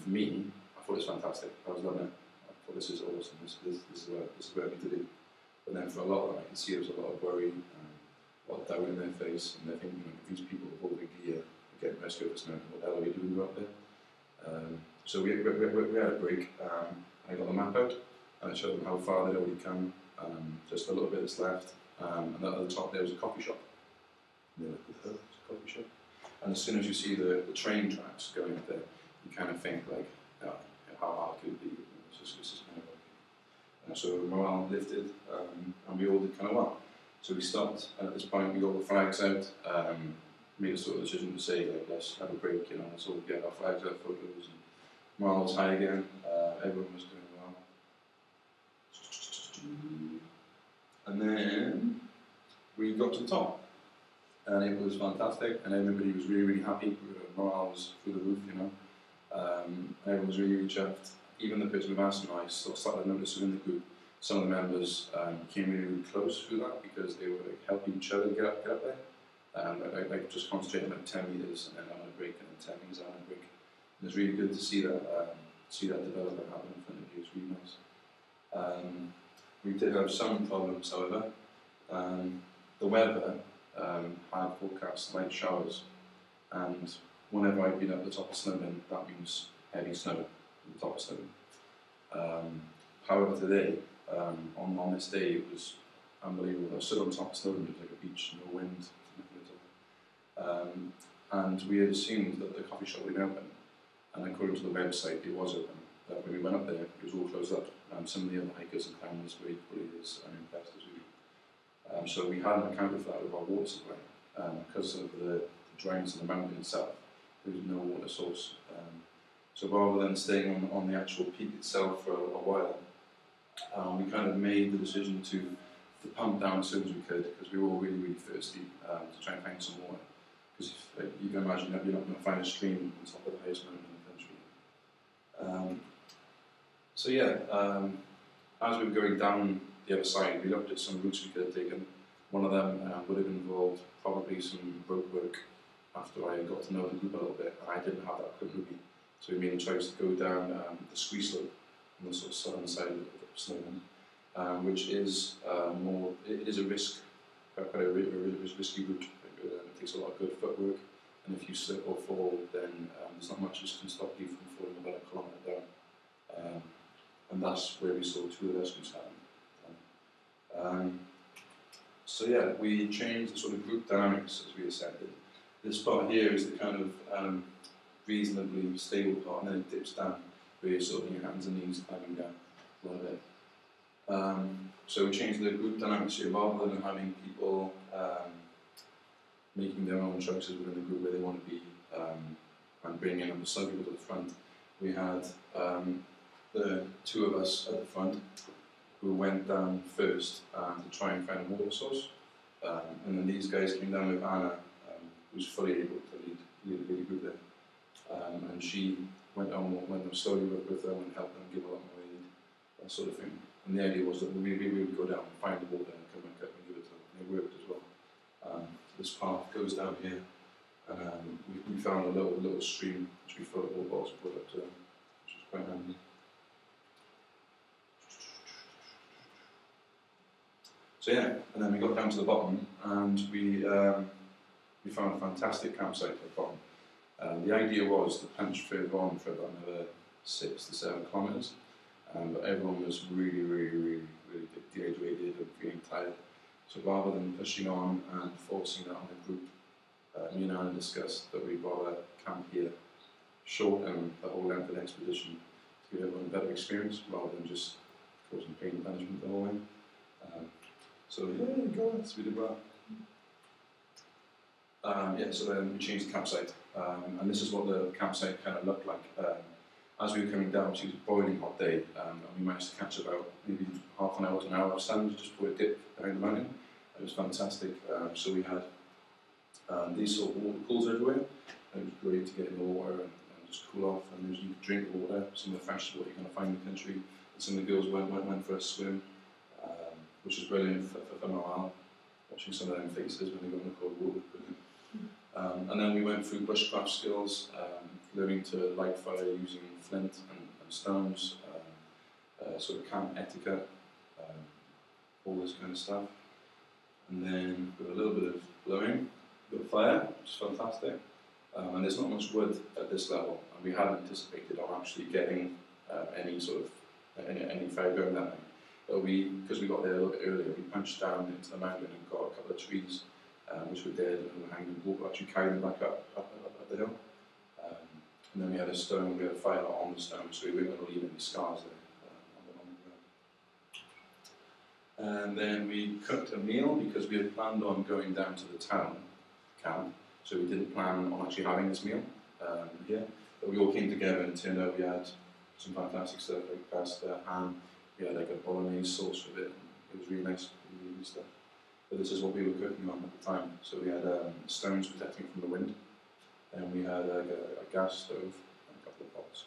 for me, I thought it was fantastic. I was loving it. I thought this is awesome. This is what I need to do. But then for a lot of them, I can see there was a lot of worry, a lot of doubt in their face, and they're thinking, these people with all the gear are getting rescued us now. What the hell are we doing up there? So we had a break. I got the map out, and I showed them how far they'd already come. Just a little bit that's left, and at the top there was a coffee shop. And they're like, what the hell is a coffee shop? And as soon as you see the train tracks going up there, you kind of think like, how hard could it be? This is kind of okay. So morale lifted, and we all did kind of well. So we stopped, and at this point we got the flags out, made a sort of decision to say, like, let's have a break, let's all get our flags out, photos, and morale was high again, everyone was doing well. And then we got to the top, and it was fantastic, and everybody was really, really happy. Morale was through the roof, everyone was really, really chuffed. Even the person with asthma, I started to notice within the group, some of the members came really, really close through that because they were helping each other get up there. Like just concentrating on 10 metres and then on a break, and then 10 metres on a break. And it's really good to see that development happen in front of you. It's really nice. We did have some problems, however. The weather had forecast light showers, and whenever I've been at the top of Snowdon, that means heavy snow at the top of Snowdon. However, today, on this day, it was unbelievable. I stood on top of Snowdon, it was like a beach, no wind. And we had assumed that the coffee shop would be open, and according to the website, it was open. But when we went up there, it was all closed up. Some of the other hikers and climbers were equally as unimpressed as we. So we hadn't accounted for that with our water supply. Because of the dryness of the mountain itself, there was no water source. So rather than staying on the actual peak itself for a while, we kind of made the decision to pump down as soon as we could, because we were all really, really thirsty to try and find some water. Because you can imagine that you're not going to find a stream on top of the highest mountain in the country. So yeah, as we were going down the other side, we looked at some routes we could have taken. One of them would have involved probably some rope work after I got to know the group a little bit, and I didn't have that equipment with me. So we made a choice to go down the ski slope on the sort of southern side of Snowdon, which is it is a risk, quite a risky route. It takes a lot of good footwork, and if you slip or fall, then there's not much that can stop you from falling about a kilometre down. And that's where we saw two of the rescues happen. So yeah, we changed the sort of group dynamics as we ascended. This part here is the kind of reasonably stable part, and then it dips down where you're sort of on your hands and knees climbing down a little bit. So we changed the group dynamics here. Rather than having people making their own choices within the group where they want to be and bringing up some people to the front, we had the two of us at the front who went down first to try and find a water source, and then these guys came down with Anna, who's fully able to lead the group there, and she went down slowly with them and helped them give a lot more aid, that sort of thing. And the idea was that we would go down and find the water and come back up and give it to them. And it worked as well. This path goes down here, and we found a little stream which we filled water bottles and put up to them, which was quite handy. So yeah, and then we got down to the bottom, and we found a fantastic campsite at the bottom. The idea was to punch further on for about another 6 to 7 kilometres, but everyone was really dehydrated and feeling tired. So rather than pushing on and forcing that on the group, me and Anna discussed that we'd rather camp here, shorten the whole length of the expedition to give everyone a better experience rather than just causing pain and punishment the whole way. So yeah, go on, so we did well. Yeah, so then we changed the campsite, and this is what the campsite kind of looked like. As we were coming down, it was a boiling hot day, and we managed to catch about maybe half an hour to an hour of sun just before it dipped behind the mountain. It was fantastic. So we had these sort of water pools everywhere, and it was great to get in the water and just cool off. And you could drink the water, some of the freshest water you're going to find in the country. And some of the girls went for a swim, which was brilliant for morale, watching some of them faces when they got in the cold water. And then we went through bushcraft skills, learning to light fire using flint and stones, sort of camp etiquette, all this kind of stuff. And then with a little bit of blowing, a bit of fire, which is fantastic. And there's not much wood at this level, and we hadn't anticipated on actually getting any sort of any fire going that night. But because we got there a little bit earlier, we punched down into the mountain and got a couple of trees which were dead and were hanging. We actually carried them back up the hill. And then we had we had a fire on the stone, so we weren't going to leave any scars there on the ground. And then we cooked a meal because we had planned on going down to the town camp, so we didn't plan on actually having this meal here. But we all came together and it turned out we had some fantastic stuff like pasta, ham. We had like a bolognese sauce with it. And it was really nice, really good stuff. But this is what we were cooking on at the time. So we had stones protecting from the wind, and we had a gas stove and a couple of pots.